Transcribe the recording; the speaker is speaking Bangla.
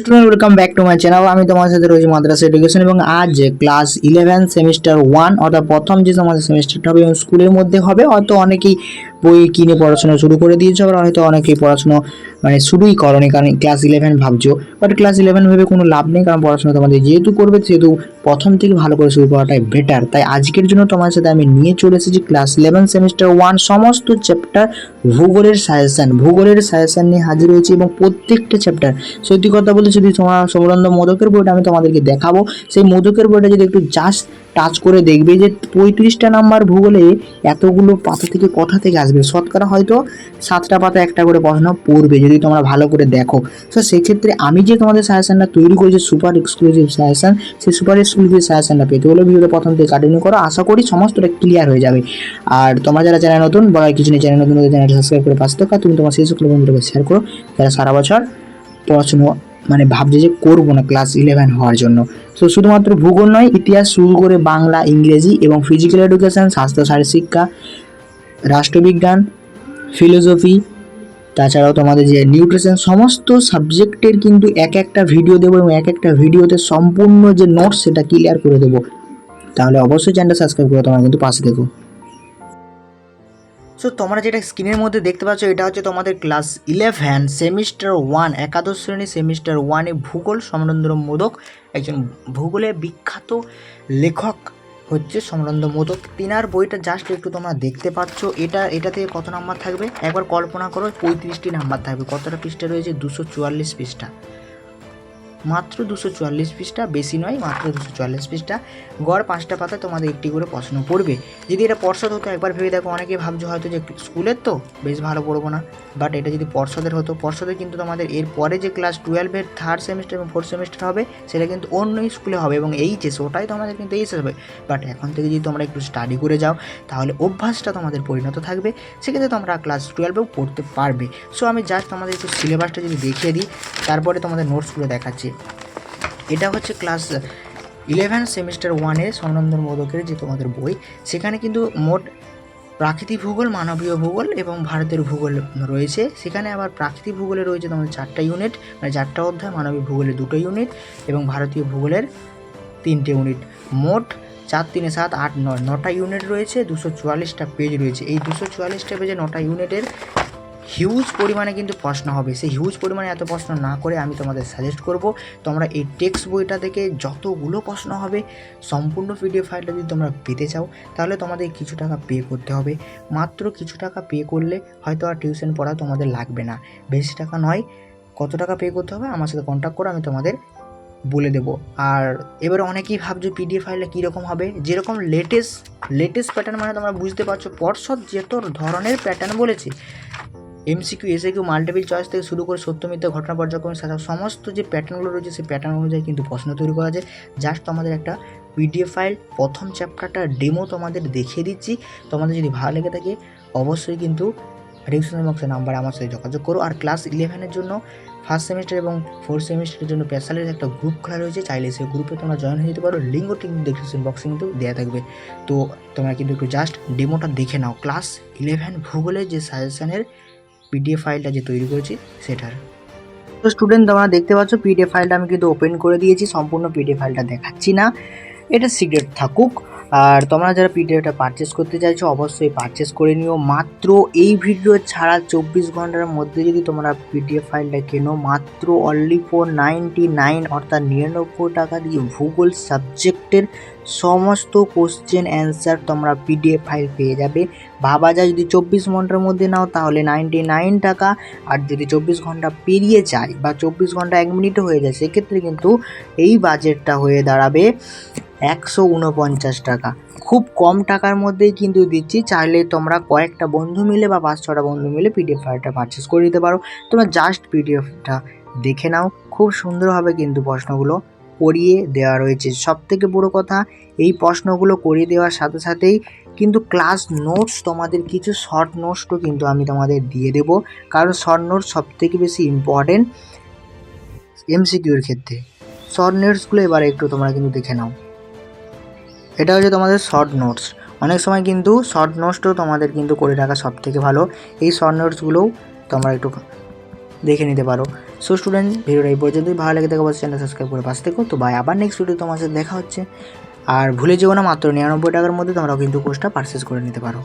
Student welcome back to my channel. আমি তোমার সাথে রয়েছি মাদ্রাসা এডুকেশন এবং আজ ক্লাস 11 সেমিস্টার 1 অর্থাৎ প্রথম যে আমাদের সেমিস্টারটা হবে এবং স্কুলের মধ্যে হবে। হয়তো অনেকেই বই কিনে পড়াশোনা শুরু করে দিয়েছো, আবার হয়তো অনেকেই পড়াশোনা শুরুই করনি, কারণ ক্লাস 11 ভাবছো। বাট ক্লাস 11 ভেবে কোনো লাভ নেই, কারণ পড়াশোনা তোমাদের যেহেতু করবে সেহেতু প্রথম থেকে ভালো করে শুরু করাটাই বেটার। তাই আজকের জন্য তোমার সাথে আমি নিয়ে চলে এসেছি ক্লাস 11 সেমিস্টার 1 সমস্ত চ্যাপ্টার ভূগোলের সাজেশন নিয়ে হাজির হয়েছি এবং প্রত্যেকটা চ্যাপ্টার সত্যি কথা বলতে যদি তোমার সৌরন্দ মোদকের বইটা আমি তোমাদেরকে দেখাবো, সেই মোদকের বইটা যদি একটু জাস্ট টাচ করে দেখবে যে 35টা নাম্বার ভূগোলে এতগুলো পাতা থেকে কোথা থেকে আসবে। শতকরা হয়তো 7টা পাতা একটা করে প্রশ্ন পড়বে যদি তোমরা ভালো করে দেখো। তো সেক্ষেত্রে আমি যে তোমাদের সাজেশনটা তৈরি করেছি সুপার এক্সক্লুসিভ সাজেশন, সেই সুপার এক্সক্লুসিভ সাজেশনটা পেতে হলে ভিডিওটা প্রথম থেকে কন্টিনিউ করো, আশা করি সমস্তটা ক্লিয়ার হয়ে যাবে। আর তোমরা যারা চ্যানেল নতুন বলার কিছু নেই, চ্যানেল নতুন চ্যানেলটা সাবস্ক্রাইব করে পাশে থাকা, তুমি তোমার সেই সকল বন্ধুদেরকে শেয়ার করো যারা সারা বছর পড়াশুনো ভাবছে যে করবো না ক্লাস 11 হওয়ার জন্য। তো শুধুমাত্র ভূগোল নয়, ইতিহাস শুরু করে বাংলা, ইংরেজি এবং ফিজিক্যাল এডুকেশন, স্বাস্থ্য শারীরশিক্ষা, রাষ্ট্রবিজ্ঞান, ফিলোসফি, তাছাড়াও তোমাদের যে নিউট্রিশন, সমস্ত সাবজেক্টের কিন্তু এক একটা ভিডিও দেবো এবং এক একটা ভিডিওতে সম্পূর্ণ যে নোটস সেটা ক্লিয়ার করে দেবো। তাহলে অবশ্যই চ্যানেলটা সাবস্ক্রাইব করে তোমরা কিন্তু পাশে দেখো। সো তোমরা যেটা স্ক্রিনের মধ্যে দেখতে পাচ্ছ এটা হচ্ছে তোমাদের ক্লাস 11 সেমিস্টার 1 একাদশ শ্রেণী সেমিস্টার 1-এ ভূগোল। সমরেন্দ্র মোদক একজন ভূগোলের বিখ্যাত লেখক হচ্ছে সমরেন্দ্র মোদক। তিনার বইটা জাস্ট একটু তোমরা দেখতে পাচ্ছ। এটাতে কত নাম্বার থাকবে একবার কল্পনা করো, 35টি নাম্বার থাকবে। কতটা পৃষ্ঠা রয়েছে? 244 পৃষ্ঠা, মাত্র 244 পৃষ্ঠা, বেশি নয়, মাত্র 244 পৃষ্ঠা। গড় 5টা পাতা তোমাদের একটি করে প্রশ্ন পড়বে। যদি এটা পর্ষদ হতো একবার ভেবে দেখো, অনেকে ভাবছো হয়তো যে স্কুলের তো বেশ ভালো পড়বো না, বাট এটা যদি পর্ষদের হতো, পর্ষদে কিন্তু তোমাদের এর পরে যে ক্লাস 12-এর 3rd সেমিস্টার এবং 4th সেমিস্টার হবে সেটা কিন্তু অন্য স্কুলে হবে এবং এইচএস ওটাই তোমাদের কিন্তু এইচএস হবে। বাট এখন থেকে যদি তোমরা একটু স্টাডি করে যাও তাহলে অভ্যাসটা তোমাদের পরিণত থাকবে, সেক্ষেত্রে তোমরা ক্লাস 12-এও পড়তে পারবে। সো আমি জাস্ট তোমাদের একটু সিলেবাসটা যদি দেখিয়ে দিই, তারপরে তোমাদের নোটসগুলো দেখাচ্ছি। এটা হচ্ছে ক্লাস 11 সেমিস্টার 1-এর সমরেন্দ্র মোদকের যে তোমাদের বই, সেখানে কিন্তু মোট প্রাকৃতিক ভূগোল, মানবীয় ভূগোল এবং ভারতের ভূগোল রয়েছে। সেখানে আবার প্রাকৃতিক ভূগোলে রয়েছে তোমাদের 4টা ইউনিট, 4টা অধ্যায়, মানবীয় ভূগোলে 2টো ইউনিট এবং ভারতীয় ভূগোলের 3টে ইউনিট। মোট 4 3 7 8 9 9টা ইউনিট রয়েছে, 244টা পেজ রয়েছে। এই 244টা পেজে 9টা ইউনিটের হিউজ পরিমাণে কিন্তু প্রশ্ন হবে। সেই হিউজ পরিমাণে এত প্রশ্ন না করে আমি তোমাদের সাজেস্ট করব তোমরা এই টেক্সট বইটা থেকে যতগুলো প্রশ্ন হবে সম্পূর্ণ পিডিএফ ফাইলটা যদি তোমরা পেতে চাও তাহলে তোমাদের কিছু টাকা পে করতে হবে। মাত্র কিছু টাকা পে করলে হয়তো আর টিউশন পড়া তোমাদের লাগবে না, বেশি টাকা নয়। কত টাকা পে করতে হবে আমার সাথে কন্ট্যাক্ট করে আমি তোমাদের বলে দেবো। আর এবারে অনেকেই ভাবছো পিডিএফ ফাইলটা কীরকম হবে, যেরকম লেটেস্ট প্যাটার্ন, তোমরা বুঝতে পারছো পর্ষদ যত ধরনের প্যাটার্ন বলেছে, এমসিকিউ, এসএকিউ, মাল্টিপল চয়েস থেকে শুরু করে সত্য মিথ্যা, ঘটনা পর্যবেক্ষণ, সমস্ত যে প্যাটার্নগুলো রয়েছে সেই প্যাটার্ন অনুযায়ী কিন্তু প্রশ্ন তৈরি করা যায়। জাস্ট তোমাদের একটা পিডিএফ ফাইল প্রথম চ্যাপ্টারটা ডেমো তোমাদের দেখিয়ে দিচ্ছি। তোমাদের যদি ভালো লেগে থাকে অবশ্যই কিন্তু ডিসক্রিপশন বক্সে নাম্বার আমার সাথে যোগাযোগ করো। আর ক্লাস 11-এর জন্য 1st সেমিস্টার এবং 4th সেমিস্টারের জন্য স্পেশালের একটা গ্রুপ খোলা রয়েছে, চাইলে সেই গ্রুপে তোমরা জয়েন হয়ে যেতে পারো। লিঙ্কও ঠিক ডিসক্রিপশন বক্সে কিন্তু দেওয়া থাকবে। তো তোমরা কিন্তু একটু জাস্ট ডেমোটা দেখে নাও ক্লাস 11 ভূগোলের যে সাজেশনের পিডিএফ ফাইলটা যে তৈরি করেছি সেটার। তো স্টুডেন্ট তোমরা দেখতে পাচ্ছ পিডিএফ ফাইলটা আমি কিন্তু ওপেন করে দিয়েছি, সম্পূর্ণ পিডিএফ ফাইলটা দেখাচ্ছি না, এটা সিক্রেট থাকুক। আর তোমরা যারা পিডিএফটা পারচেস করতে চাইছো অবশ্যই পারচেস করে নিও। মাত্র এই ভিডিও ছাড়া 24 ঘন্টার মধ্যে যদি তোমরা পিডিএফ ফাইলটা কেনো, মাত্র অনলি ফর 99 অর্থাৎ 99 টাকা দিয়ে ভূগোল সাবজেক্টের সমস্ত কোশ্চেন অ্যান্সার তোমরা পিডিএফ ফাইল পেয়ে যাবে। ভাবা যায় যদি 24 ঘন্টার মধ্যে নাও তাহলে 99 টাকা, আর যদি 24 ঘন্টা পেরিয়ে যায় বা 24 ঘন্টা 1 মিনিটও হয়ে যায় সেক্ষেত্রে কিন্তু এই বাজেটটা হয়ে দাঁড়াবে 149 টাকা। খুব কম টাকার মধ্যেই কিন্তু দিচ্ছি। চাইলে তোমরা কয়েকটা বন্ধু মিলে বা 5-6টা বন্ধু মিলে পিডিএফ ফাইলটা পারচেস করে দিতে পারো। তোমরা জাস্ট পিডিএফটা দেখে নাও, খুব সুন্দরভাবে কিন্তু প্রশ্নগুলো করিয়ে দেওয়া রয়েছে। সবথেকে বড় কথা, এই প্রশ্নগুলো করিয়ে দেওয়ার সাথে সাথেই কিন্তু ক্লাস নোটস, তোমাদের কিছু শর্ট নোটসও কিন্তু আমি তোমাদের দিয়ে দেবো, কারণ শর্ট নোটস সবথেকে বেশি ইম্পর্টেন্ট এমসিকিউর ক্ষেত্রে। শর্ট নোটসগুলো এবার একটু তোমরা কিন্তু দেখে নাও। এটা হচ্ছে তোমাদের শর্ট নোটস। অনেক সময় কিন্তু শর্ট নোটসটাও তোমাদের কিন্তু করে রাখা সব থেকে ভালো। এই শর্ট নোটসগুলোও তোমরা একটু দেখে নিতে পারো। সো স্টুডেন্ট, ভিডিওটা এই পর্যন্তই। ভালো লেগে থাকে অবশ্যই চ্যানেল সাবস্ক্রাইব করে পাশে থেকো। তো ভাই আবার নেক্সট ভিডিও তোমার সাথে দেখা হচ্ছে। আর ভুলে যেও না, মাত্র 99 টাকার মধ্যে তোমরাও কিন্তু কোর্সটা পারচেস করে নিতে পারো।